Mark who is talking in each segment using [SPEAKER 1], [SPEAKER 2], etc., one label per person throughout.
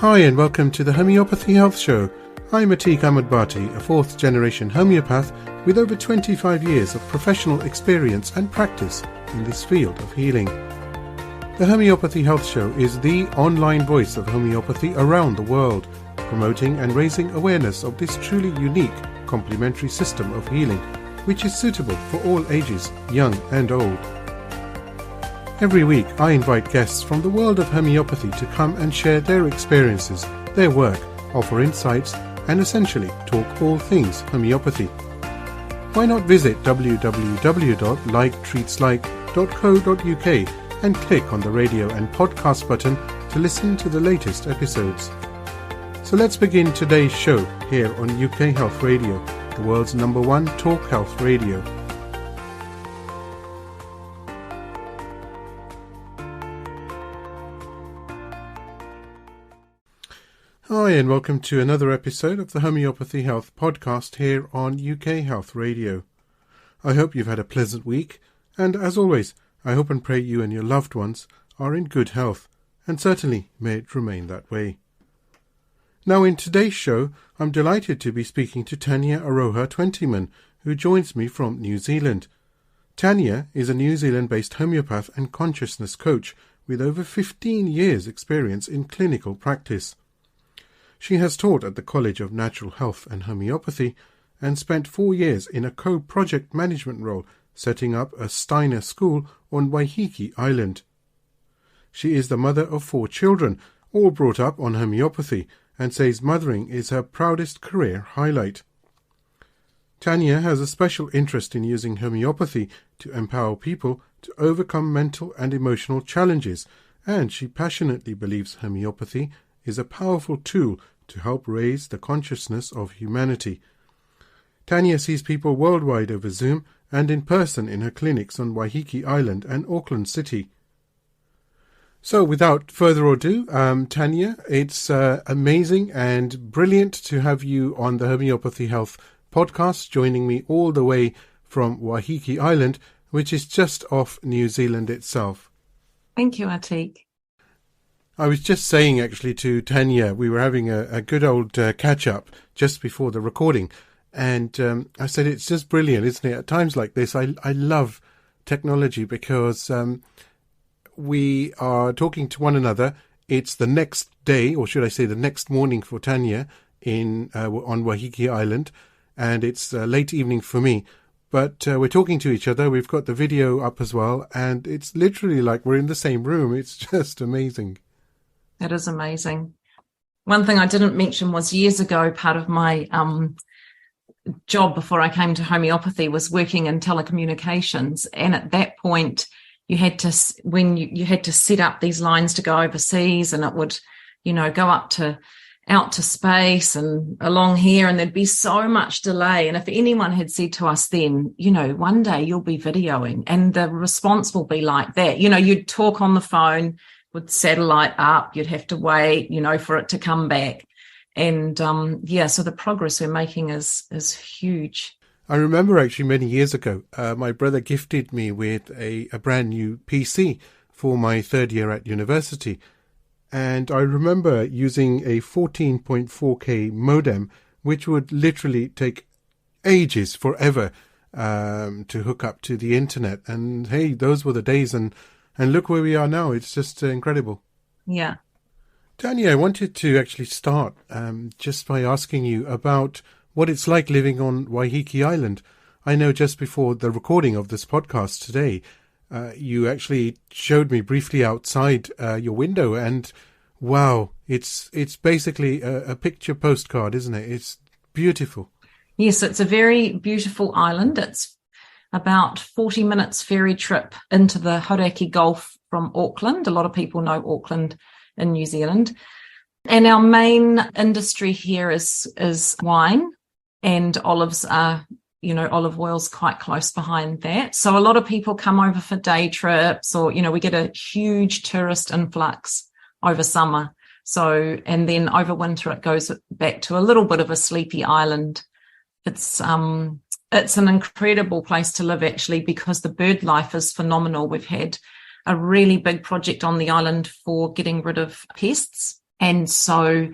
[SPEAKER 1] Hi and welcome to the Homeopathy Health Show. I'm Atiq Ahmad, a fourth generation homeopath with over 25 years of professional experience and practice in this field of healing. The Homeopathy Health Show is the online voice of homeopathy around the world, promoting and raising awareness of this truly unique complementary system of healing, which is suitable for all ages, young and old. Every week I invite guests from the world of homeopathy to come and share their experiences, their work, offer insights and essentially talk all things homeopathy. Why not visit www.liketreatslike.co.uk and click on the radio and podcast button to listen to the latest episodes. So let's begin today's show here on UK Health Radio, the world's #1 talk health radio. Hi and welcome to another episode of the Homeopathy Health podcast here on UK Health Radio. I hope you've had a pleasant week, and as always, I hope and pray you and your loved ones are in good health, and certainly may it remain that way. Now in today's show, I'm delighted to be speaking to Tania Aroha-Twentyman, who joins me from New Zealand. Tania is a New Zealand-based homeopath and consciousness coach with over 15 years' experience in clinical practice. She has taught at the College of Natural Health and Homeopathy and spent 4 years in a co-project management role setting up a Steiner school on Waiheke Island. She is the mother of 4 children, all brought up on homeopathy, and says mothering is her proudest career highlight. Tania has a special interest in using homeopathy to empower people to overcome mental and emotional challenges, and she passionately believes homeopathy is a powerful tool to help raise the consciousness of humanity. Tania sees people worldwide over Zoom and in person in her clinics on Waiheke Island and Auckland City. So without further ado, Tania, it's amazing and brilliant to have you on the Homeopathy Health podcast, joining me all the way from Waiheke Island, which is just off New Zealand itself.
[SPEAKER 2] Thank you, Atiq.
[SPEAKER 1] I was just saying actually to Tania, we were having a good old catch-up just before the recording, and I said it's just brilliant, isn't it? At times like this, I love technology because we are talking to one another. It's the next day, or should I say the next morning for Tania on Waiheke Island, and it's late evening for me. But we're talking to each other. We've got the video up as well, and it's literally like we're in the same room. It's just amazing.
[SPEAKER 2] That is amazing. One thing I didn't mention was years ago, part of my job before I came to homeopathy was working in telecommunications. And at that point, you had to set up these lines to go overseas, and it would, go out to space and along here, and there'd be so much delay. And if anyone had said to us then, one day you'll be videoing, and the response will be like that. You'd talk on the phone with satellite up, you'd have to wait, for it to come back. And so the progress we're making is huge.
[SPEAKER 1] I remember actually many years ago, my brother gifted me with a brand new PC for my third year at university. And I remember using a 14.4K modem, which would literally take ages, forever, to hook up to the internet. And hey, those were the days, and look where we are now. It's just incredible.
[SPEAKER 2] Yeah.
[SPEAKER 1] Tania, I wanted to actually start just by asking you about what it's like living on Waiheke Island. I know just before the recording of this podcast today, you actually showed me briefly outside your window, and wow, it's basically a picture postcard, isn't it? It's beautiful.
[SPEAKER 2] Yes, it's a very beautiful island. It's about 40 minutes ferry trip into the Hauraki Gulf from Auckland. A lot of people know Auckland in New Zealand. And our main industry here is wine, and olives are, olive oil's quite close behind that. So a lot of people come over for day trips, or, we get a huge tourist influx over summer. So, and then over winter it goes back to a little bit of a sleepy island. It's an incredible place to live, actually, because the bird life is phenomenal. We've had a really big project on the island for getting rid of pests. And so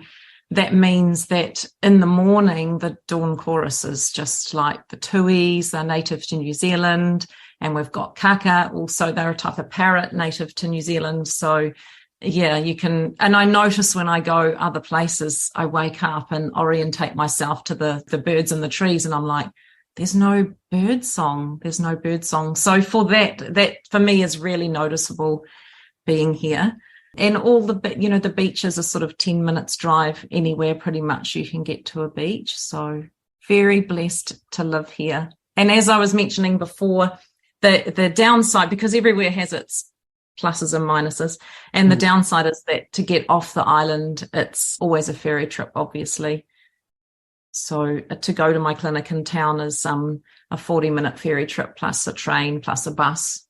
[SPEAKER 2] that means that in the morning, the dawn chorus is just like the tuis, they're native to New Zealand, and we've got kaka, also they're a type of parrot native to New Zealand. So yeah, you can, and I notice when I go other places, I wake up and orientate myself to the birds in the trees, and I'm like, there's no bird song. There's no bird song. So for that for me is really noticeable being here. And all the beaches are sort of 10 minutes drive anywhere pretty much you can get to a beach. So very blessed to live here. And as I was mentioning before, the downside, because everywhere has its pluses and minuses. And the downside is that to get off the island, it's always a ferry trip, obviously. So to go to my clinic in town is a 40-minute ferry trip plus a train plus a bus.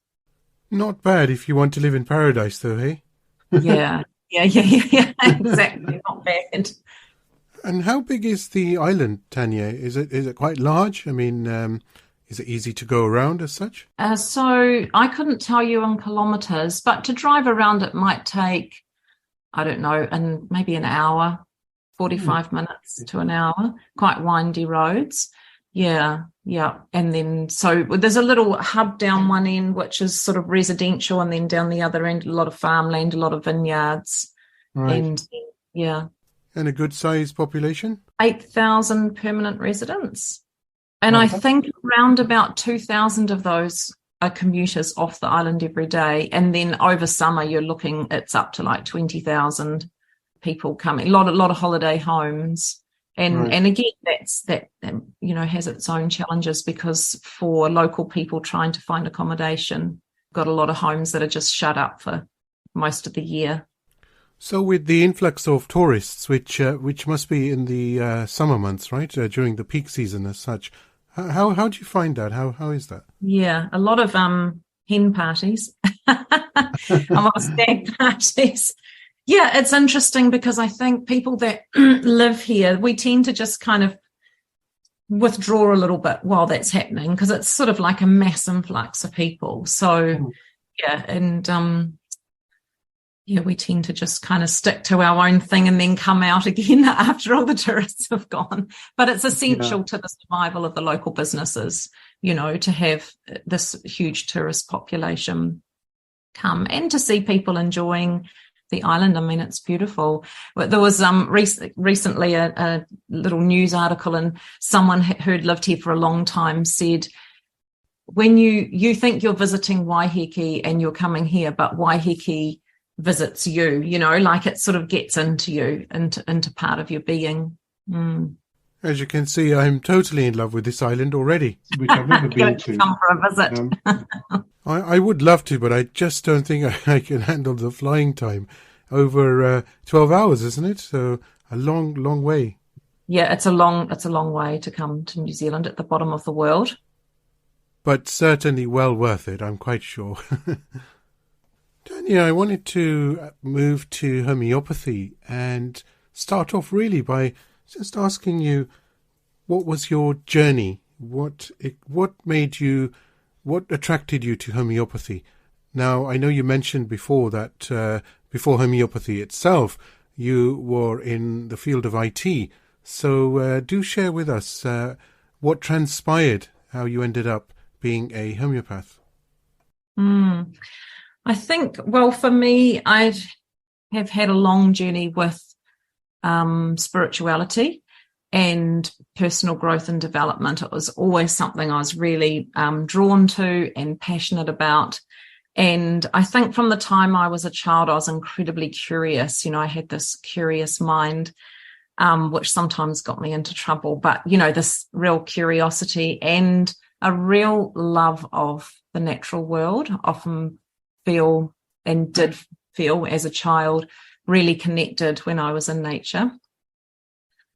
[SPEAKER 1] Not bad if you want to live in paradise, though, hey?
[SPEAKER 2] Yeah, exactly. Not bad.
[SPEAKER 1] And how big is the island, Tania? Is it quite large? I mean, is it easy to go around as such?
[SPEAKER 2] So I couldn't tell you in kilometres, but to drive around it might take, I don't know, and maybe an hour, 45 minutes to an hour, quite windy roads. Yeah. And then so there's a little hub down one end, which is sort of residential, and then down the other end, a lot of farmland, a lot of vineyards.
[SPEAKER 1] Right.
[SPEAKER 2] And yeah.
[SPEAKER 1] And a good sized population?
[SPEAKER 2] 8,000 permanent residents. And I think around about 2,000 of those are commuters off the island every day. And then over summer, it's up to like 20,000 people coming, a lot of holiday homes. And again, that has its own challenges, because for local people trying to find accommodation, got a lot of homes that are just shut up for most of the year.
[SPEAKER 1] So with the influx of tourists, which must be in the summer months, right, during the peak season as such, how do you find that? How is that?
[SPEAKER 2] Yeah, a lot of hen parties, a lot of stag parties. Yeah, it's interesting because I think people that live here, we tend to just kind of withdraw a little bit while that's happening, because it's sort of like a mass influx of people. So, we tend to just kind of stick to our own thing and then come out again after all the tourists have gone. But it's essential to the survival of the local businesses, to have this huge tourist population come and to see people enjoying the island. I mean, it's beautiful. But there was recently a little news article, and someone who'd lived here for a long time said, when you think you're visiting Waiheke and you're coming here, but Waiheke visits you, like it sort of gets into you, into part of your being.
[SPEAKER 1] As you can see, I'm totally in love with this island already, which I've never been to.
[SPEAKER 2] Come for a visit.
[SPEAKER 1] I would love to, but I just don't think I can handle the flying time. Over 12 hours, isn't it? So a long, long way.
[SPEAKER 2] Yeah, it's a long way to come to New Zealand, at the bottom of the world.
[SPEAKER 1] But certainly well worth it, I'm quite sure. Tania, I wanted to move to homeopathy and start off really by just asking you, what was your journey? What attracted you to homeopathy? Now, I know you mentioned before that before homeopathy itself, you were in the field of IT. So do share with us what transpired, how you ended up being a homeopath.
[SPEAKER 2] I think, well, for me, I have had a long journey with spirituality and personal growth and development. It was always something I was really drawn to and passionate about. And I think from the time I was a child, I was incredibly curious. I had this curious mind, which sometimes got me into trouble. But, this real curiosity and a real love of the natural world. Often did feel as a child really connected when I was in nature.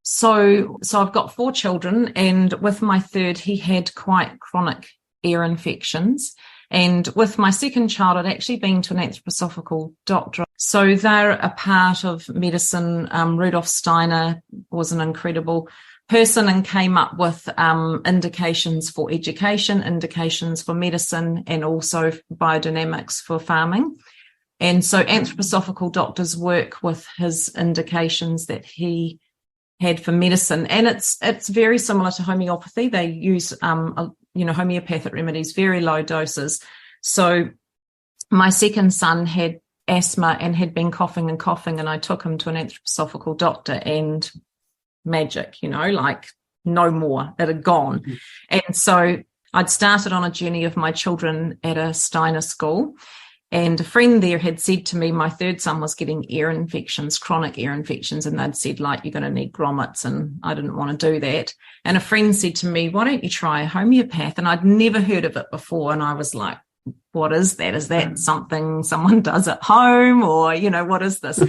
[SPEAKER 2] So I've got 4 children, and with my third, he had quite chronic ear infections. And with my second child, I'd actually been to an anthroposophical doctor. So they're a part of medicine. Rudolf Steiner was an incredible person and came up with indications for education, indications for medicine, and also biodynamics for farming. And so anthroposophical doctors work with his indications that he had for medicine. And it's very similar to homeopathy. They use, homeopathic remedies, very low doses. So my second son had asthma and had been coughing, and I took him to an anthroposophical doctor, and magic, like no more, it had gone. Mm-hmm. And so I'd started on a journey of my children at a Steiner school, and a friend there had said to me, my third son was getting ear infections, chronic ear infections, and they'd said, like, you're going to need grommets, and I didn't want to do that. And a friend said to me, why don't you try a homeopath? And I'd never heard of it before, and I was like, what is that? Is that something someone does at home, or, what is this? So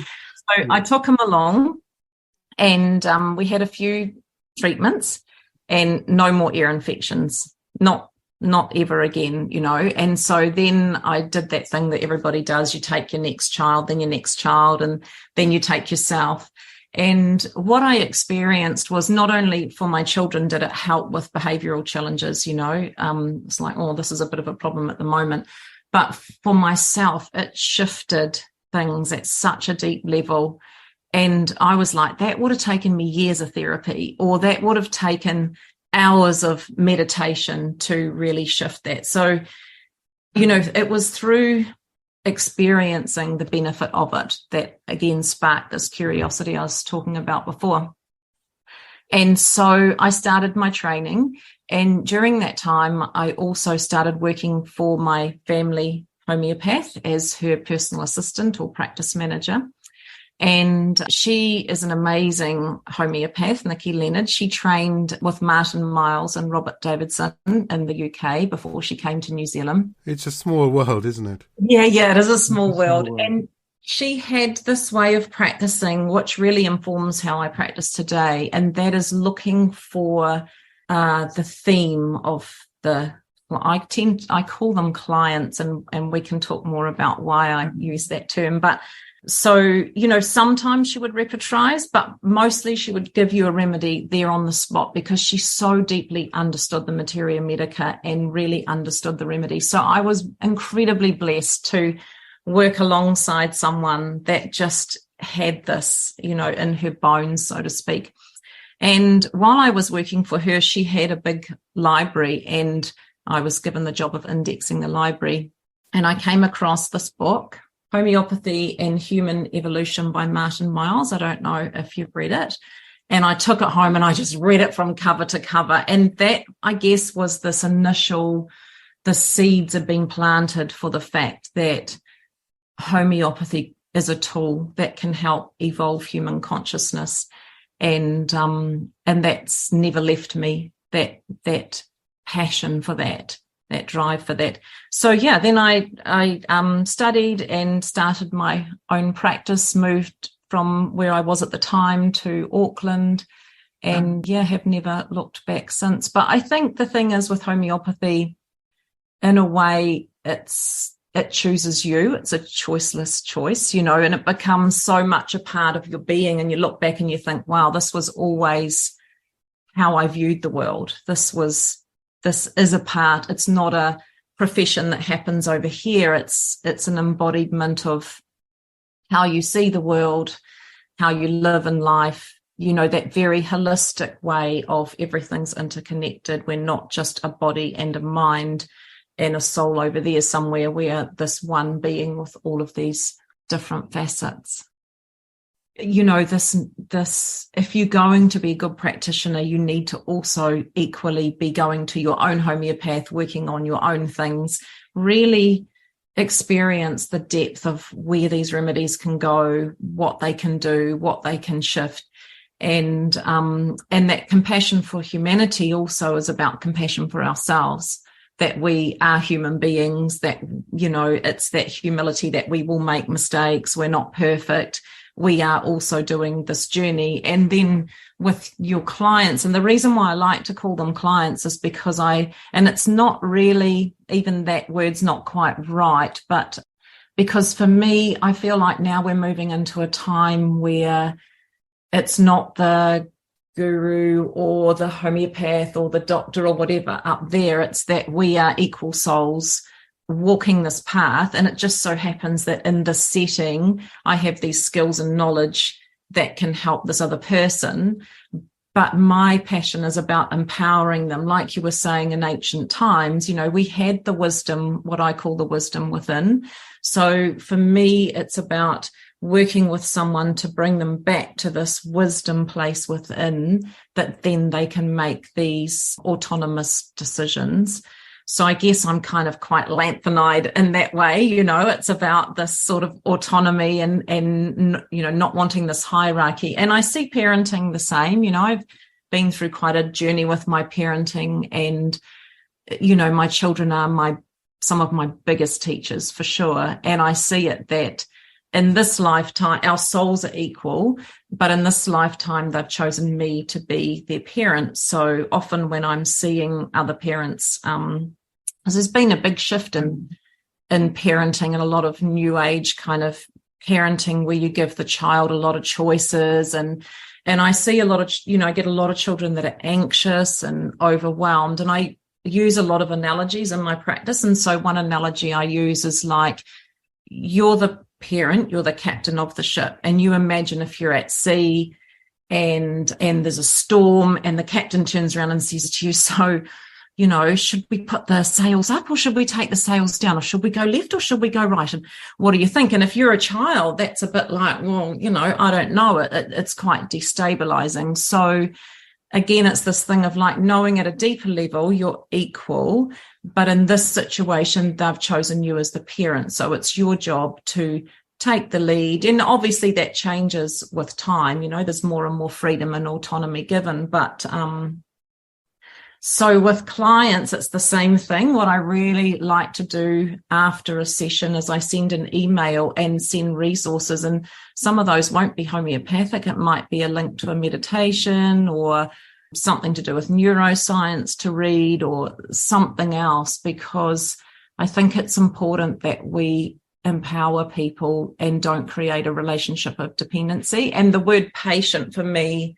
[SPEAKER 2] I took him along, and we had a few treatments and no more ear infections, not ever again, And so then I did that thing that everybody does. You take your next child, then your next child, and then you take yourself. And what I experienced was, not only for my children did it help with behavioral challenges, it's like, oh, this is a bit of a problem at the moment. But for myself, it shifted things at such a deep level. And I was like, that would have taken me years of therapy, or that would have taken hours of meditation to really shift that. So, it was through experiencing the benefit of it that again sparked this curiosity I was talking about before. And so I started my training, and during that time I also started working for my family homeopath as her personal assistant or practice manager. And she is an amazing homeopath, Nikki Leonard. She trained with Martin Miles and Robert Davidson in the UK before she came to New Zealand.
[SPEAKER 1] It's a small world, isn't it?
[SPEAKER 2] Yeah, it is a small world. And she had this way of practicing, which really informs how I practice today. And that is looking for the theme of I call them clients, and we can talk more about why I use that term. But so, sometimes she would repertorize, but mostly she would give you a remedy there on the spot, because she so deeply understood the materia medica and really understood the remedy. So I was incredibly blessed to work alongside someone that just had this, in her bones, so to speak. And while I was working for her, she had a big library, and I was given the job of indexing the library. And I came across this book, Homeopathy and Human Evolution by Martin Miles. I don't know if you've read it. And I took it home and I just read it from cover to cover. And that, I guess, was this initial, the seeds have been planted for the fact that homeopathy is a tool that can help evolve human consciousness. And that's never left me, that passion for that drive for that. So then I studied and started my own practice, moved from where I was at the time to Auckland, and have never looked back since. But I think the thing is with homeopathy, in a way, it chooses you. It's a choiceless choice, and it becomes so much a part of your being, and you look back and you think, wow, this was always how I viewed the world. This is a part. It's not a profession that happens over here. It's an embodiment of how you see the world, how you live in life, that very holistic way of everything's interconnected. We're not just a body and a mind and a soul over there somewhere. We're this one being with all of these different facets. This, if you're going to be a good practitioner, you need to also equally be going to your own homeopath, working on your own things, really experience the depth of where these remedies can go, what they can do, what they can shift. And that compassion for humanity also is about compassion for ourselves, that we are human beings, that, it's that humility that we will make mistakes. We're not perfect. We are also doing this journey. And then with your clients, and the reason why I like to call them clients is because and it's not really, even that word's not quite right, but because for me, I feel like now we're moving into a time where it's not the guru or the homeopath or the doctor or whatever up there. It's that we are equal souls walking this path, and it just so happens that in this setting I have these skills and knowledge that can help this other person. But my passion is about empowering them. Like you were saying, in ancient times, we had the wisdom, what I call the wisdom within. So for me, it's about working with someone to bring them back to this wisdom place within, that then they can make these autonomous decisions. So I guess I'm kind of quite lanthanide in that way. It's about this sort of autonomy and not wanting this hierarchy. And I see parenting the same. I've been through quite a journey with my parenting, and, my children are some of my biggest teachers for sure. And I see it that in this lifetime, our souls are equal, but in this lifetime, they've chosen me to be their parent. So often when I'm seeing other parents, there's been a big shift in parenting, and a lot of new age kind of parenting where you give the child a lot of choices. And I see a lot of, I get a lot of children that are anxious and overwhelmed. And I use a lot of analogies in my practice. And so one analogy I use is like, you're the parent, you're the captain of the ship. And you imagine if you're at sea and there's a storm, and the captain turns around and says to you, so, should we put the sails up, or should we take the sails down, or should we go left, or should we go right? And what do you think? And if you're a child, that's a bit like, well, I don't know. It's quite destabilizing. So again, it's this thing of like knowing at a deeper level, you're equal, but in this situation, they've chosen you as the parent. So it's your job to take the lead. And obviously that changes with time. There's more and more freedom and autonomy given, but, so with clients, it's the same thing. What I really like to do after a session is I send an email and send resources, and some of those won't be homeopathic. It might be a link to a meditation or something to do with neuroscience to read or something else, because I think it's important that we empower people and don't create a relationship of dependency. And the word patient for me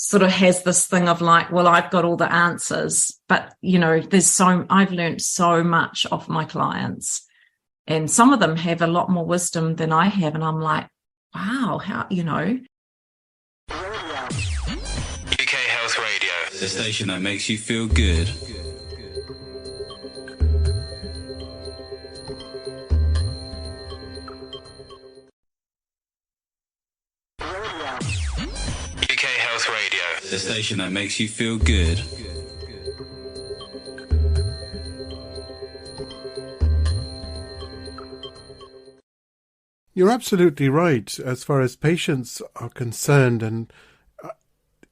[SPEAKER 2] sort of has this thing of like, well, I've got all the answers, but I've learned so much off my clients, and some of them have a lot more wisdom than I have. And I'm like, wow, how,
[SPEAKER 3] UK Health Radio, the station that makes you feel good. The station that makes you feel good.
[SPEAKER 1] You're absolutely right as far as patients are concerned, and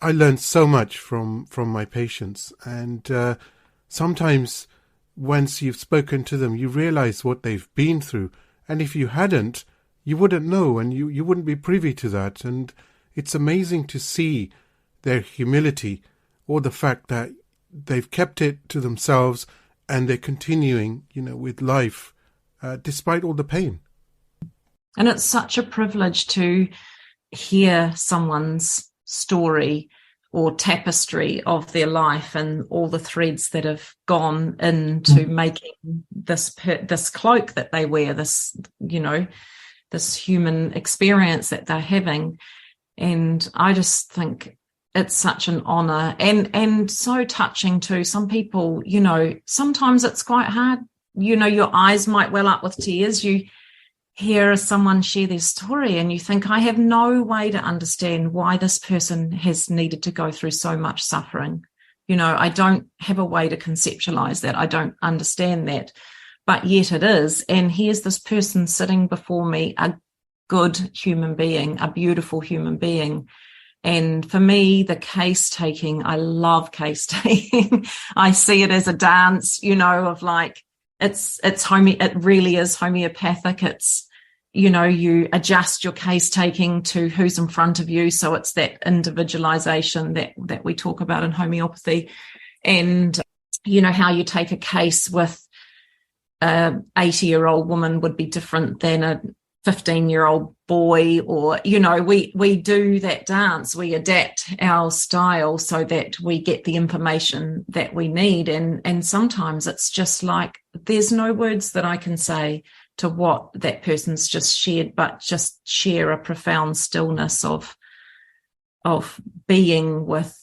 [SPEAKER 1] I learned so much from my patients. And sometimes once you've spoken to them, you realize what they've been through, and if you hadn't, you wouldn't know, and you wouldn't be privy to that. And it's amazing to see their humility, or the fact that they've kept it to themselves and they're continuing, with life despite all the pain.
[SPEAKER 2] And it's such a privilege to hear someone's story or tapestry of their life and all the threads that have gone into making this cloak that they wear, this human experience that they're having. And I just think it's such an honor and so touching too. Some people, sometimes it's quite hard. Your eyes might well up with tears. You hear someone share their story and you think, I have no way to understand why this person has needed to go through so much suffering. I don't have a way to conceptualize that. I don't understand that, but yet it is. And here's this person sitting before me, a good human being, a beautiful human being. And for me, the case taking, I love case taking. I see it as a dance, of like, it really is homeopathic. It's, you adjust your case taking to who's in front of you. So it's that individualization that we talk about in homeopathy. And, how you take a case with a 80-year-old woman would be different than a 15-year-old boy, or, we do that dance. We adapt our style so that we get the information that we need. And sometimes it's just like there's no words that I can say to what that person's just shared, but just share a profound stillness of being with,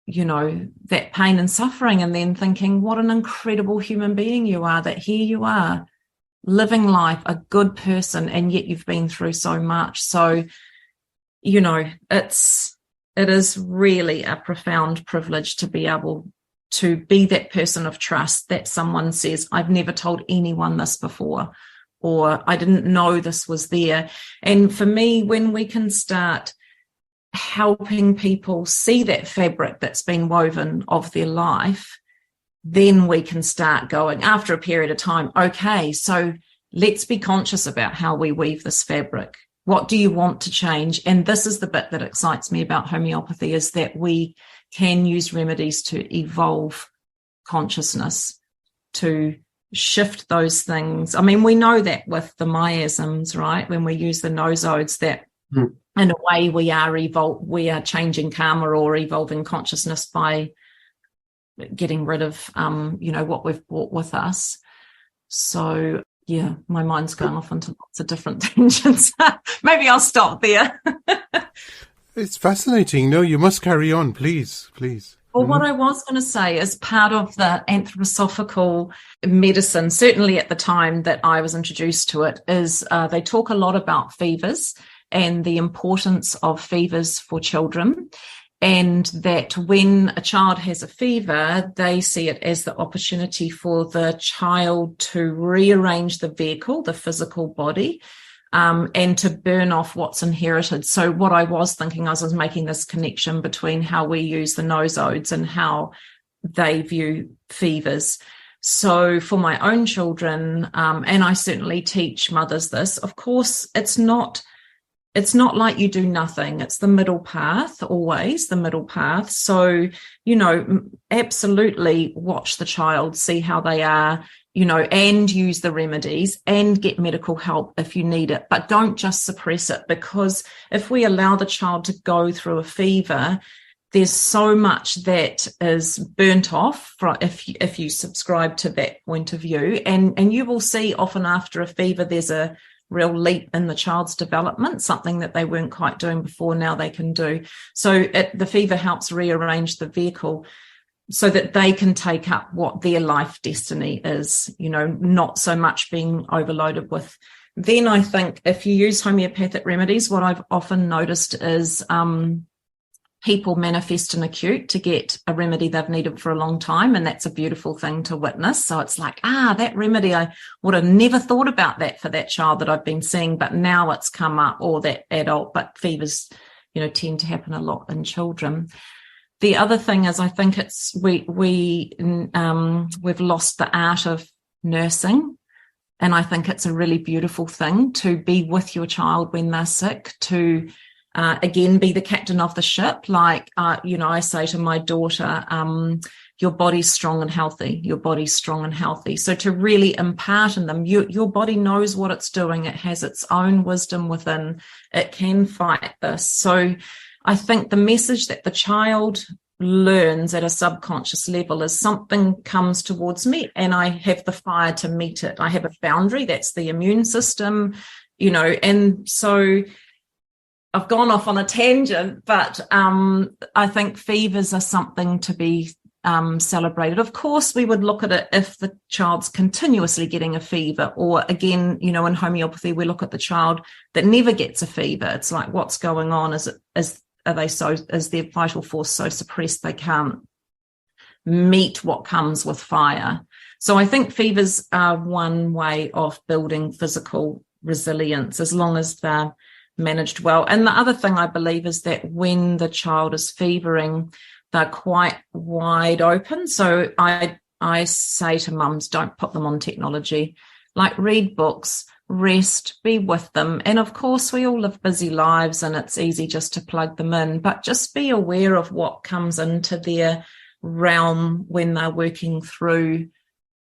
[SPEAKER 2] that pain and suffering, and then thinking, what an incredible human being you are, that here you are living life, a good person, and yet you've been through so much. So, it is really a profound privilege to be able to be that person of trust that someone says, I've never told anyone this before, or I didn't know this was there. And for me, when we can start helping people see that fabric that's been woven of their life, then we can start going, after a period of time, okay, so let's be conscious about how we weave this fabric. What do you want to change? And this is the bit that excites me about homeopathy, is that we can use remedies to evolve consciousness, to shift those things. I mean, we know that with the miasms, right? When we use the nosodes, that in a way we are changing karma or evolving consciousness by getting rid of, what we've brought with us. So, yeah, my mind's going off into lots of different tangents. Maybe I'll stop there.
[SPEAKER 1] It's fascinating. No, you must carry on, please.
[SPEAKER 2] Well, what I was going to say is part of the anthroposophical medicine, certainly at the time that I was introduced to it, is they talk a lot about fevers and the importance of fevers for children, and that when a child has a fever, they see it as the opportunity for the child to rearrange the vehicle, the physical body, and to burn off what's inherited. So what I was thinking, I was making this connection between how we use the nosodes and how they view fevers. So for my own children, and I certainly teach mothers this, of course, it's not like you do nothing. It's the middle path, always the middle path. So, absolutely watch the child, see how they are, and use the remedies and get medical help if you need it. But don't just suppress it, because if we allow the child to go through a fever, there's so much that is burnt off if you subscribe to that point of view. And you will see often after a fever, there's a real leap in the child's development, something that they weren't quite doing before, now they can do. So the fever helps rearrange the vehicle so that they can take up what their life destiny is, not so much being overloaded with. Then I think if you use homeopathic remedies, what I've often noticed is people manifest an acute to get a remedy they've needed for a long time, and that's a beautiful thing to witness. So it's like, that remedy, I would have never thought about that for that child that I've been seeing, but now it's come up, or that adult. But fevers, tend to happen a lot in children. The other thing is, I think it's we've lost the art of nursing, and I think it's a really beautiful thing to be with your child when they're sick, to again, be the captain of the ship. Like, I say to my daughter, your body's strong and healthy. Your body's strong and healthy. So to really impart in them, your body knows what it's doing. It has its own wisdom within. It can fight this. So I think the message that the child learns at a subconscious level is something comes towards me and I have the fire to meet it. I have a boundary. That's the immune system, and so I've gone off on a tangent, but I think fevers are something to be celebrated. Of course, we would look at it if the child's continuously getting a fever, or again, in homeopathy, we look at the child that never gets a fever. It's like, what's going on? Is their vital force so suppressed they can't meet what comes with fire? So I think fevers are one way of building physical resilience, as long as they're managed well. And the other thing I believe is that when the child is fevering, they're quite wide open. So I say to mums, don't put them on technology. Like, read books, rest, be with them. And of course, we all live busy lives and it's easy just to plug them in, but just be aware of what comes into their realm when they're working through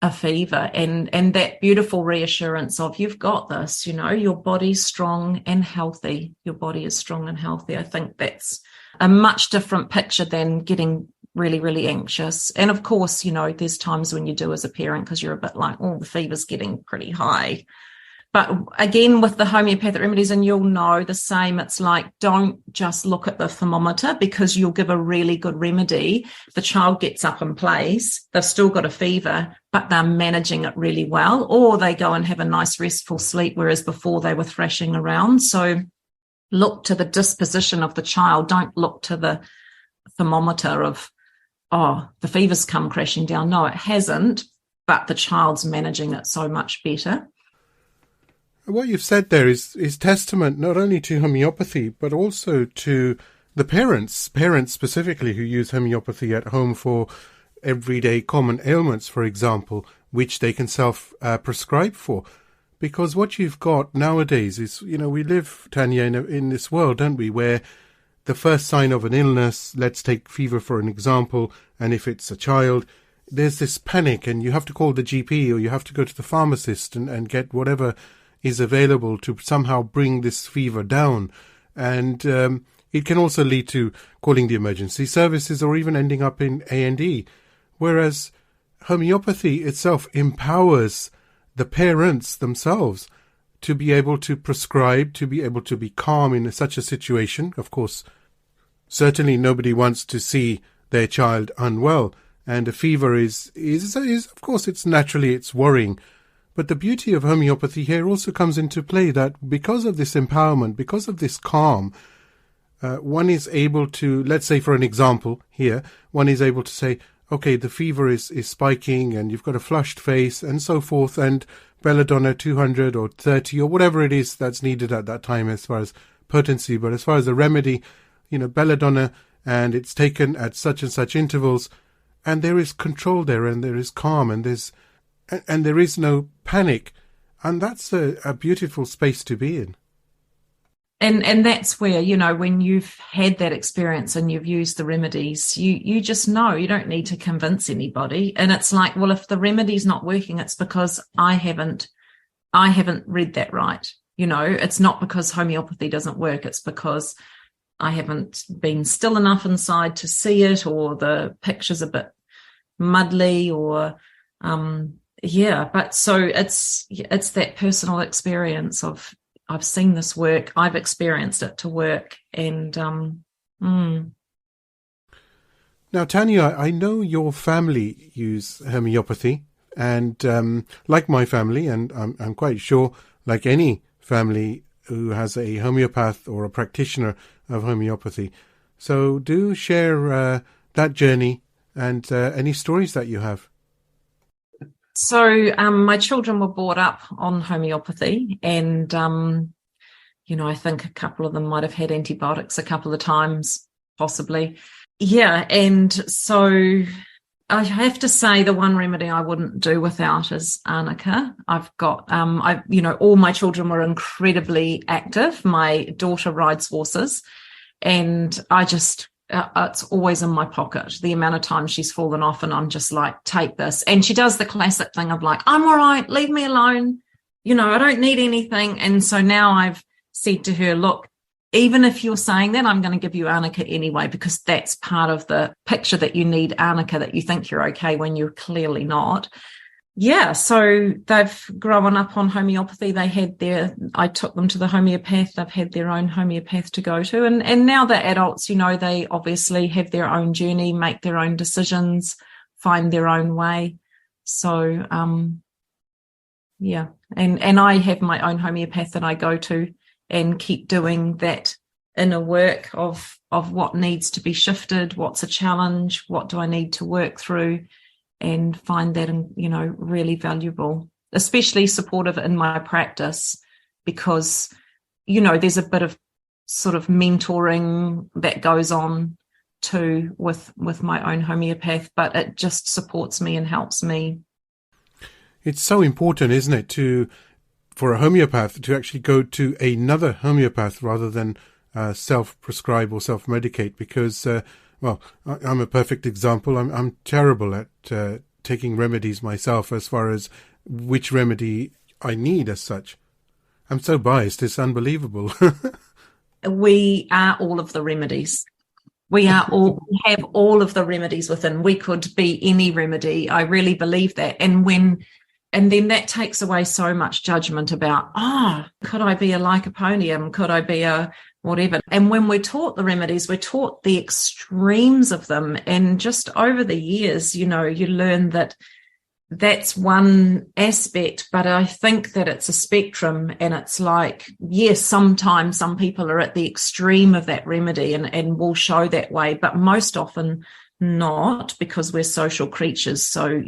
[SPEAKER 2] a fever, and that beautiful reassurance of, you've got this, your body's strong and healthy. Your body is strong and healthy. I think that's a much different picture than getting really, really anxious. And of course, there's times when you do as a parent because you're a bit like, oh, the fever's getting pretty high. But again, with the homeopathic remedies, and you'll know the same, it's like, don't just look at the thermometer, because you'll give a really good remedy. The child gets up and plays, they've still got a fever, but they're managing it really well, or they go and have a nice restful sleep, whereas before they were thrashing around. So look to the disposition of the child. Don't look to the thermometer of, oh, the fever's come crashing down. No, it hasn't, but the child's managing it so much better.
[SPEAKER 1] What you've said there is testament not only to homeopathy, but also to the parents specifically who use homeopathy at home for everyday common ailments, for example, which they can self-prescribe for. Because what you've got nowadays is, we live, Tania, in this world, don't we, where the first sign of an illness, let's take fever for an example, and if it's a child, there's this panic, and you have to call the GP or you have to go to the pharmacist and get whatever is available to somehow bring this fever down. And it can also lead to calling the emergency services or even ending up in A&E. Whereas homeopathy itself empowers the parents themselves to be able to prescribe, to be able to be calm in such a situation. Of course, certainly nobody wants to see their child unwell. And a fever is of course, it's worrying. But the beauty of homeopathy here also comes into play, that because of this empowerment, because of this calm, one is able to, let's say for an example here, one is able to say, okay, the fever is spiking and you've got a flushed face and so forth, and belladonna 200 or 30 or whatever it is that's needed at that time as far as potency. But as far as the remedy, belladonna, and it's taken at such and such intervals, and there is control there, and there is calm, and there is no panic. And that's a beautiful space to be in.
[SPEAKER 2] And that's where, when you've had that experience and you've used the remedies, you just know you don't need to convince anybody. And it's like, well, if the remedy's not working, it's because I haven't read that right. It's not because homeopathy doesn't work. It's because I haven't been still enough inside to see it, or the picture's a bit muddly, or but so it's that personal experience of, I've seen this work, I've experienced it to work. And
[SPEAKER 1] Now, Tania, I know your family use homeopathy, and like my family, and I'm quite sure like any family who has a homeopath or a practitioner of homeopathy. So do share that journey and any stories that you have.
[SPEAKER 2] So my children were brought up on homeopathy, and, I think a couple of them might have had antibiotics a couple of times, possibly. Yeah, and so I have to say the one remedy I wouldn't do without is arnica. I've got, all my children were incredibly active. My daughter rides horses, and I just... it's always in my pocket, the amount of times she's fallen off, and I'm just like, take this. And she does the classic thing of like, I'm all right, leave me alone, I don't need anything. And so now I've said to her, look, even if you're saying that, I'm going to give you arnica anyway, because that's part of the picture, that you need arnica, that you think you're okay when you're clearly not. Yeah, so they've grown up on homeopathy. I took them to the homeopath. They've had their own homeopath to go to. And now they're adults, they obviously have their own journey, make their own decisions, find their own way. So, and I have my own homeopath that I go to and keep doing that inner work of what needs to be shifted, what's a challenge, what do I need to work through, and find that, really valuable, especially supportive in my practice, because, there's a bit of sort of mentoring that goes on too with my own homeopath, but it just supports me and helps me.
[SPEAKER 1] It's so important, isn't it, for a homeopath to actually go to another homeopath rather than self-prescribe or self-medicate, because I'm a perfect example. I'm terrible at taking remedies myself as far as which remedy I need as such. I'm so biased, it's unbelievable.
[SPEAKER 2] We are all of the remedies. We have all of the remedies within. We could be any remedy. I really believe that. And then that takes away so much judgment about, could I be a lycopodium? Could I be a whatever? And when we're taught the remedies, we're taught the extremes of them. And just over the years, you learn that that's one aspect, but I think that it's a spectrum, and it's like, yes, sometimes some people are at the extreme of that remedy and will show that way, but most often not, because we're social creatures. So,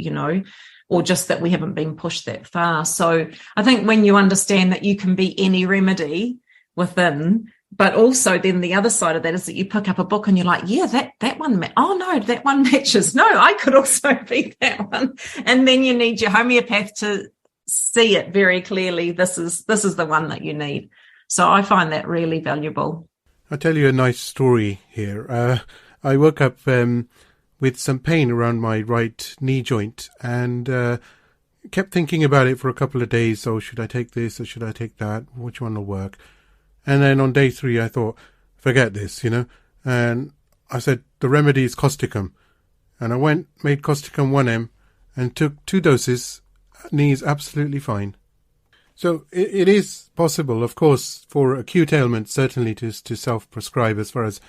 [SPEAKER 2] or just that we haven't been pushed that far. So I think when you understand that you can be any remedy within, but also then the other side of that is that you pick up a book and you're like, yeah, that one, that one matches. No, I could also be that one. And then you need your homeopath to see it very clearly. This is the one that you need. So I find that really valuable.
[SPEAKER 1] I'll tell you a nice story here. I woke up with some pain around my right knee joint and kept thinking about it for a couple of days. Oh, should I take this or should I take that? Which one will work? And then on day 3, I thought, forget this, And I said, the remedy is causticum. And I made causticum 1M and took 2 doses. Knees absolutely fine. So it is possible, of course, for acute ailments, certainly to self-prescribe as far as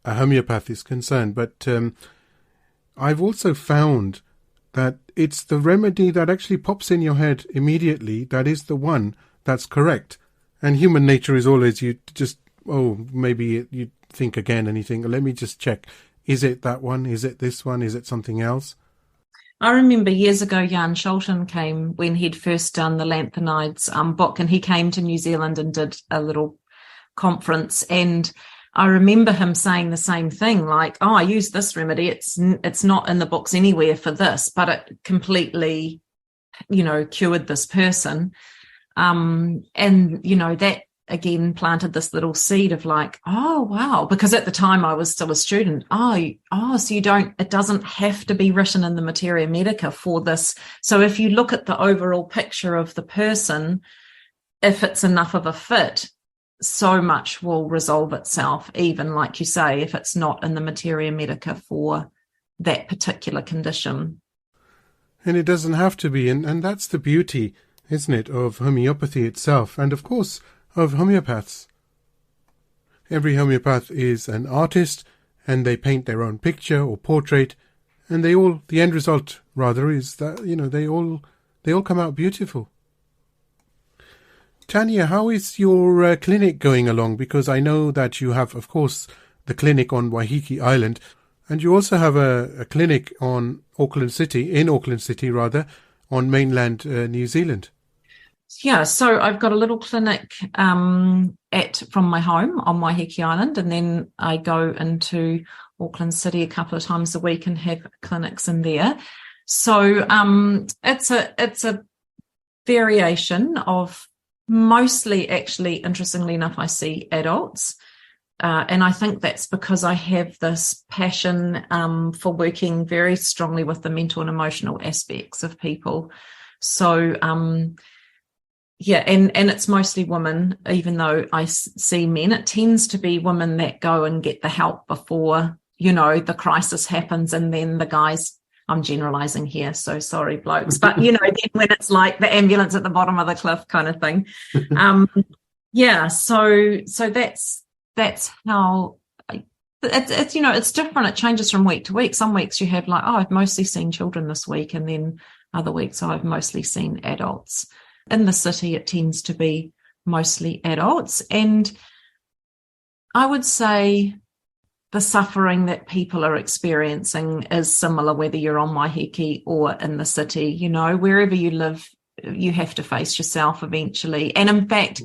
[SPEAKER 1] a homeopath is concerned. But I've also found that it's the remedy that actually pops in your head immediately that is the one that's correct. And human nature is always maybe you think again and you think, let me just check. Is it that one? Is it this one? Is it something else?
[SPEAKER 2] I remember years ago, Jan Scholten came when he'd first done the Lanthanides book, and he came to New Zealand and did a little conference. And I remember him saying the same thing, like, I use this remedy. It's not in the books anywhere for this, but it completely, cured this person. And, that again planted this little seed of like, oh, wow. Because at the time I was still a student. So it doesn't have to be written in the Materia Medica for this. So if you look at the overall picture of the person, if it's enough of a fit, so much will resolve itself, even like you say, if it's not in the Materia Medica for that particular condition.
[SPEAKER 1] And it doesn't have to be. And that's the beauty, isn't it, of homeopathy itself, and of course of homeopaths. Every homeopath is an artist, and they paint their own picture or portrait, and the end result rather is that they all come out beautiful. Tania, how is your clinic going along? Because I know that you have, of course, the clinic on Waiheke Island, and you also have a clinic in Auckland City, on mainland New Zealand.
[SPEAKER 2] Yeah, so I've got a little clinic from my home on Waiheke Island, and then I go into Auckland City a couple of times a week and have clinics in there. So it's a variation of mostly, actually, interestingly enough, I see adults. And I think that's because I have this passion for working very strongly with the mental and emotional aspects of people. So and it's mostly women, even though I see men. It tends to be women that go and get the help before, the crisis happens, and then the guys, I'm generalizing here, so sorry, blokes, but, then when it's like the ambulance at the bottom of the cliff kind of thing. So that's how it's it's different. It changes from week to week. Some weeks you have like, I've mostly seen children this week, and then other weeks I've mostly seen adults. In the city, it tends to be mostly adults. And I would say the suffering that people are experiencing is similar, whether you're on Waiheke or in the city. Wherever you live, you have to face yourself eventually. And in fact,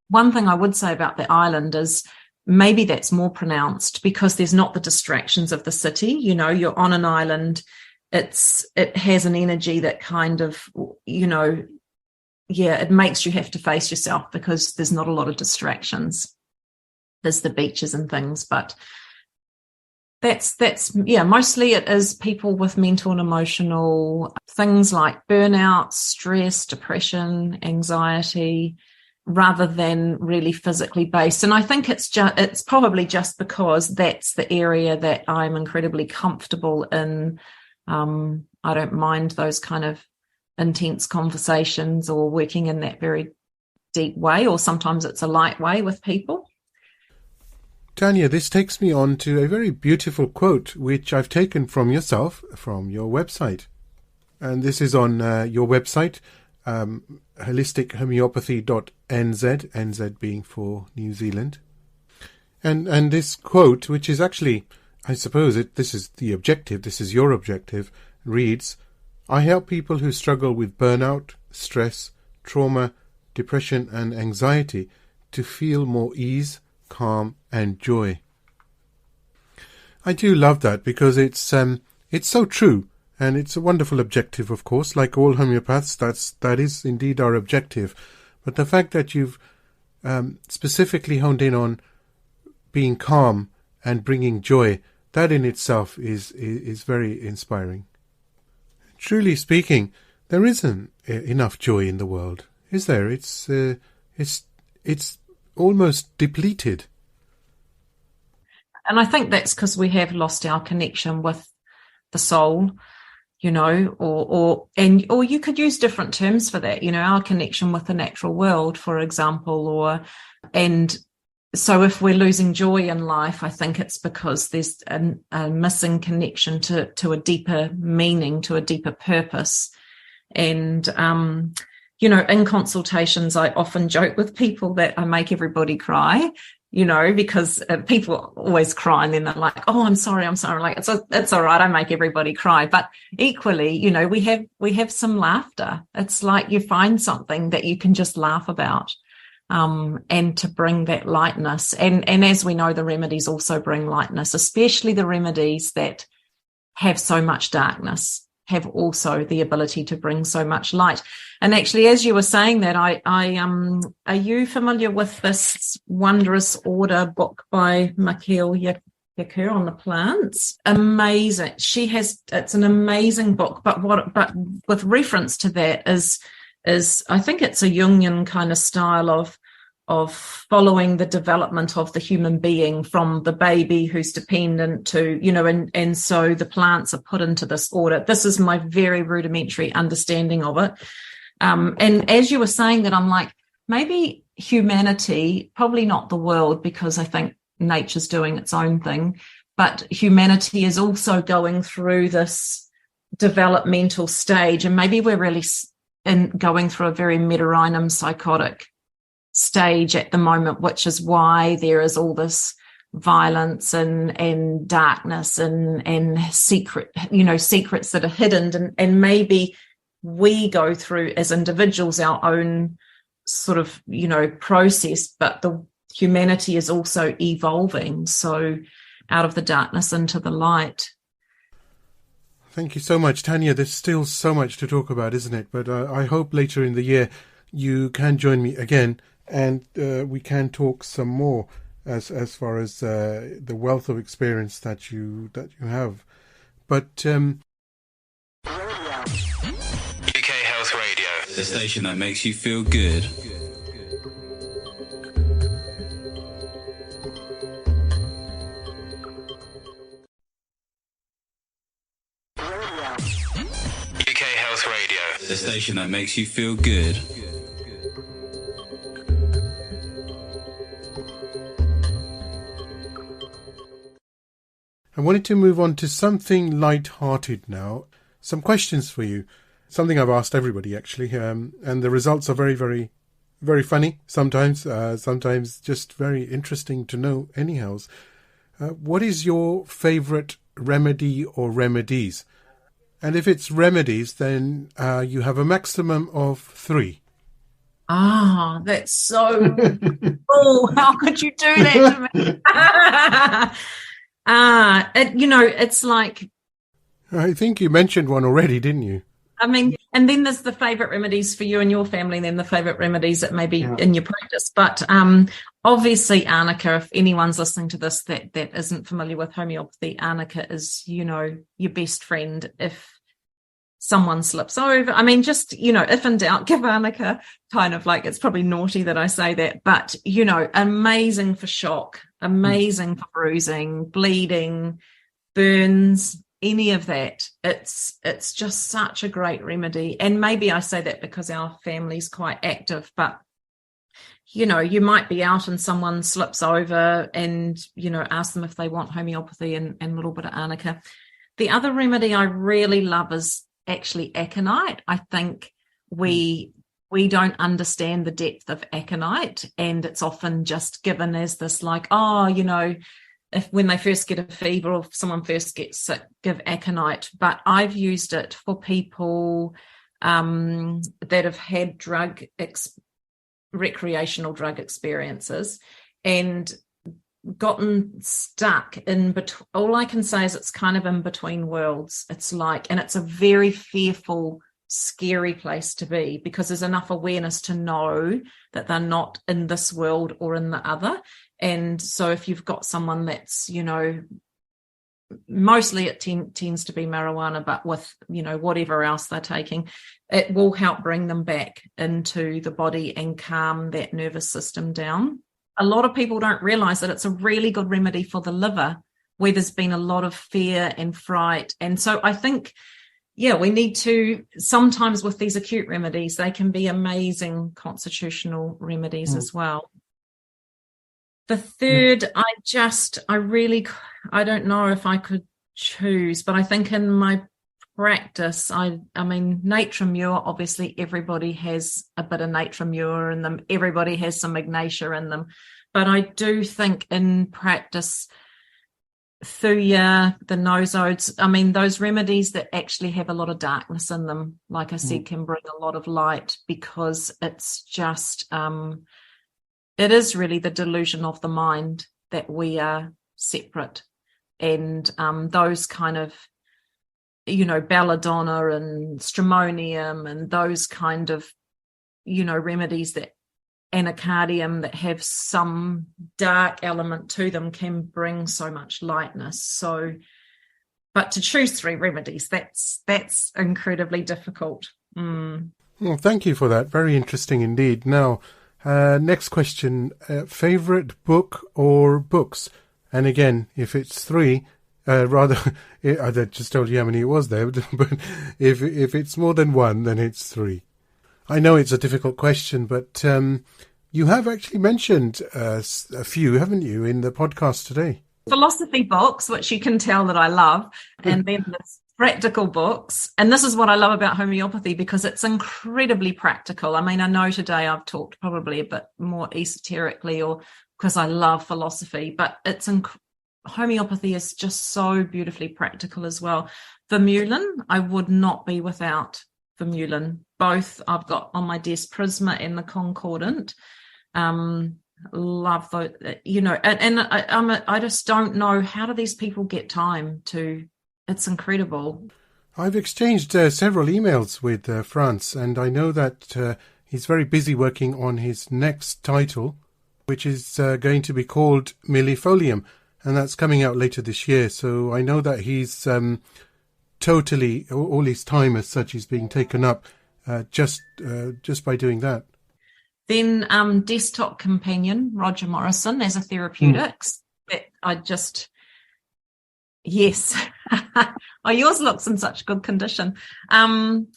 [SPEAKER 2] one thing I would say about the island is maybe that's more pronounced because there's not the distractions of the city. You're on an island. It has an energy that kind of, it makes you have to face yourself because there's not a lot of distractions. There's the beaches and things, but that's mostly it is people with mental and emotional things like burnout, stress, depression, anxiety, rather than really physically based. And I think it's probably just because that's the area that I'm incredibly comfortable in. I don't mind those kind of intense conversations or working in that very deep way, or sometimes it's a light way with people.
[SPEAKER 1] Tania, this takes me on to a very beautiful quote, which I've taken from yourself, from your website. And this is on your website, holistichomeopathy.nz, NZ being for New Zealand. And this quote, which is actually, I suppose this is the objective, this is your objective, reads, "I help people who struggle with burnout, stress, trauma, depression and anxiety to feel more ease, calm and joy." I do love that because it's so true, and it's a wonderful objective, of course. Like all homeopaths, that is indeed our objective. But the fact that you've specifically honed in on being calm and bringing joy, that in itself is very inspiring. Truly speaking, there isn't enough joy in the world, is there? It's almost depleted.
[SPEAKER 2] And I think that's because we have lost our connection with the soul, you know, or you could use different terms for that, you know, our connection with the natural world, for example, and so if we're losing joy in life, I think it's because there's a missing connection to a deeper meaning, to a deeper purpose. And, you know, in consultations, I often joke with people that I make everybody cry, you know, because people always cry and then they're like, "Oh, I'm sorry. Like, it's all right. I make everybody cry." But equally, you know, we have some laughter. It's like you find something that you can just laugh about. And to bring that lightness. And as we know, the remedies also bring lightness, especially the remedies that have so much darkness, have also the ability to bring so much light. And actually, as you were saying that, are you familiar with this Wondrous Order book by Michael Yakur on the plants? Amazing. It's an amazing book, but with reference to that is I think it's a Jungian kind of style of following the development of the human being from the baby who's dependent to, you know, and so the plants are put into this order. This is my very rudimentary understanding of it. And as you were saying that, I'm like, maybe humanity, probably not the world, because I think nature's doing its own thing, but humanity is also going through this developmental stage, and maybe we're really going through a very meta-rhinum psychotic stage at the moment, which is why there is all this violence and darkness and secrets that are hidden, and maybe we go through as individuals our own sort of, you know, process, but the humanity is also evolving, so out of the darkness into the light.
[SPEAKER 1] Thank you so much, Tania. There's still so much to talk about, isn't it? But I hope later in the year you can join me again, and we can talk some more as far as the wealth of experience that you have. But
[SPEAKER 3] UK Health Radio, the station that makes you feel good. UK Health Radio, the station that makes you feel good.
[SPEAKER 1] I wanted to move on to something light-hearted now. Some questions for you. Something I've asked everybody, actually, and the results are very, very, very funny sometimes. Sometimes just very interesting to know anyhow. What is your favourite remedy or remedies? And if it's remedies, then you have a maximum of 3.
[SPEAKER 2] Ah, that's so cool. How could you do that to me? It's like...
[SPEAKER 1] I think you mentioned one already, didn't you?
[SPEAKER 2] I mean, and then there's the favourite remedies for you and your family, and then the favourite remedies that may be in your practice. But obviously, arnica, if anyone's listening to this that isn't familiar with homeopathy, arnica is, you know, your best friend. If someone slips over. I mean, just, if in doubt, give arnica, kind of like, it's probably naughty that I say that, but, amazing for shock, amazing for bruising, bleeding, burns, any of that. It's just such a great remedy. And maybe I say that because our family's quite active, but you might be out and someone slips over and, ask them if they want homeopathy and a little bit of arnica. The other remedy I really love is actually aconite. I think we don't understand the depth of aconite, and it's often just given as this like, if when they first get a fever or if someone first gets sick, give aconite. But I've used it for people that have had recreational drug experiences and gotten stuck in between. All I can say is it's kind of in between worlds. It's like, and it's a very fearful, scary place to be, because there's enough awareness to know that they're not in this world or in the other. And so if you've got someone that's, mostly it tends to be marijuana, but with, whatever else they're taking, it will help bring them back into the body and calm that nervous system down. A lot of people don't realize that it's a really good remedy for the liver, where there's been a lot of fear and fright. And so I think, we need to, sometimes with these acute remedies, they can be amazing constitutional remedies as well. The third, I don't know if I could choose, but I think in my practice, I mean, nature mure, obviously everybody has a bit of nature mure in them. Everybody has some ignatia in them. But I do think in practice, thuya, the nosodes, I mean, those remedies that actually have a lot of darkness in them, like I said, can bring a lot of light, because it's just, it is really the delusion of the mind that we are separate. And those kind of, belladonna and stramonium and those kind of, remedies that anacardium that have some dark element to them can bring so much lightness. So, but to choose 3 remedies, that's incredibly difficult.
[SPEAKER 1] Well, thank you for that. Very interesting indeed. Now, next question, favorite book or books? And again, if it's 3, I just told you how many it was there, but if it's more than 1, then it's 3. I know it's a difficult question, but you have actually mentioned a few, haven't you, in the podcast today?
[SPEAKER 2] Philosophy books, which you can tell that I love, and then there's practical books. And this is what I love about homeopathy, because it's incredibly practical. I mean, I know today I've talked probably a bit more esoterically, or because I love philosophy, but homeopathy is just so beautifully practical as well. Vermeulen, I would not be without Vermeulen. Both I've got on my desk, Prisma and the Concordant. Love those, and I just don't know, how do these people get time to, it's incredible.
[SPEAKER 1] I've exchanged several emails with France, and I know that he's very busy working on his next title, which is going to be called Millefolium, and that's coming out later this year. So I know that he's totally, all his time as such is being taken up just by doing that.
[SPEAKER 2] Then Desktop Companion, Roger Morrison, as a therapeutics. That I just, yes. Oh, yours looks in such good condition. Then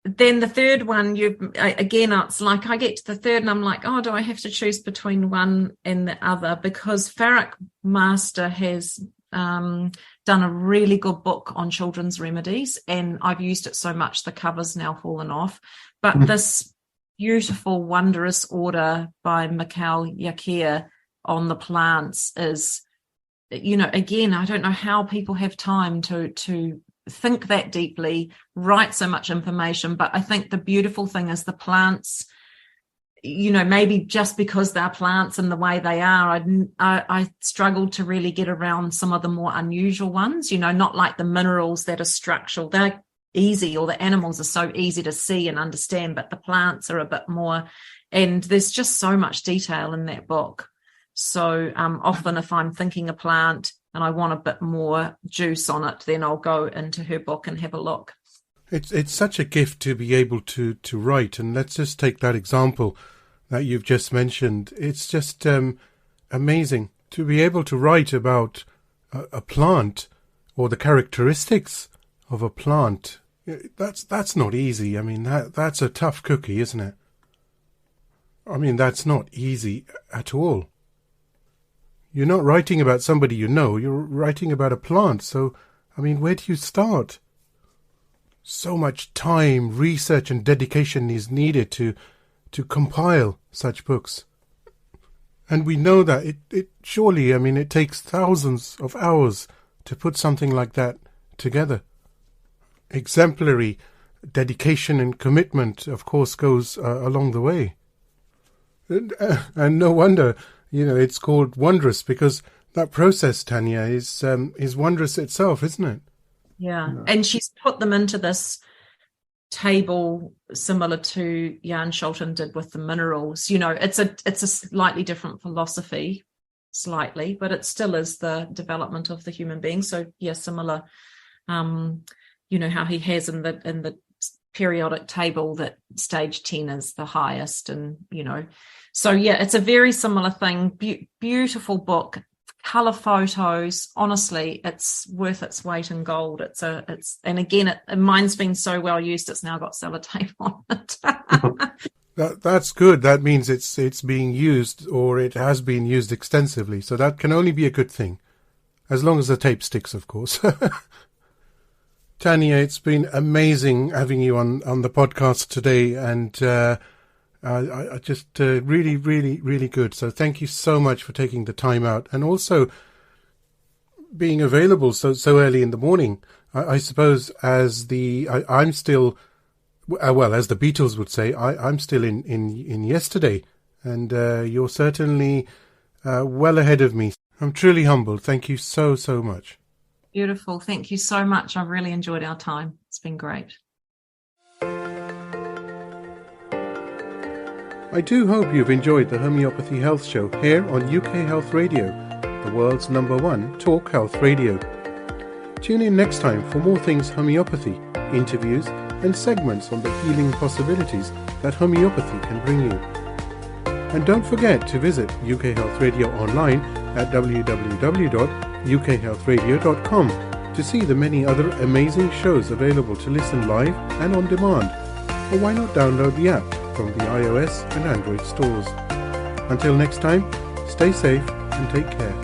[SPEAKER 2] the third one, it's like I get to the third and I'm like, oh, do I have to choose between one and the other? Because Farrick Master has done a really good book on children's remedies, and I've used it so much the cover's now fallen off. But this beautiful, wondrous order by Mikhail Yakir on the plants is, again, I don't know how people have time to think that deeply, write so much information. But I think the beautiful thing is the plants, maybe just because they're plants and the way they are, I struggled to really get around some of the more unusual ones, not like the minerals that are structural. They're easy, or the animals are so easy to see and understand, but the plants are a bit more, and there's just so much detail in that book. So often if I'm thinking a plant and I want a bit more juice on it, then I'll go into her book and have a look.
[SPEAKER 1] It's such a gift to be able to write, and let's just take that example that you've just mentioned. It's just amazing to be able to write about a plant or the characteristics of a plant. That's not easy. I mean, that's a tough cookie, isn't it? I mean, that's not easy at all. You're not writing about somebody you know, you're writing about a plant. So, I mean, where do you start? So much time, research and dedication is needed to compile such books. And we know that it surely, I mean, it takes thousands of hours to put something like that together. Exemplary dedication and commitment, of course, goes along the way. And no wonder, it's called wondrous, because that process, Tania, is wondrous itself, isn't it?
[SPEAKER 2] Yeah. And she's put them into this table similar to Jan Scholten did with the minerals. It's a slightly different philosophy, but it still is the development of the human being. So yeah, similar. How he has in the periodic table that stage 10 is the highest, and so yeah, it's a very similar thing. Beautiful book, color photos. Honestly, it's worth its weight in gold. And again, mine's been so well used, it's now got sellotape on it.
[SPEAKER 1] That's good. That means it's being used, or it has been used extensively. So that can only be a good thing, as long as the tape sticks, of course. Tania, it's been amazing having you on the podcast today, and I just really, really, really good. So thank you so much for taking the time out, and also being available so early in the morning. I suppose I'm still, as the Beatles would say, I'm still in yesterday, and you're certainly well ahead of me. I'm truly humbled. Thank you so much.
[SPEAKER 2] Beautiful. Thank you so much. I've really enjoyed our time. It's been great.
[SPEAKER 1] I do hope you've enjoyed the Homeopathy Health Show here on UK Health Radio, the world's #1 talk health radio. Tune in next time for more things homeopathy, interviews and segments on the healing possibilities that homeopathy can bring you. And don't forget to visit UK Health Radio online at www.ukhealthradio.com to see the many other amazing shows available to listen live and on demand. Or why not download the app from the iOS and Android stores. Until next time, stay safe and take care.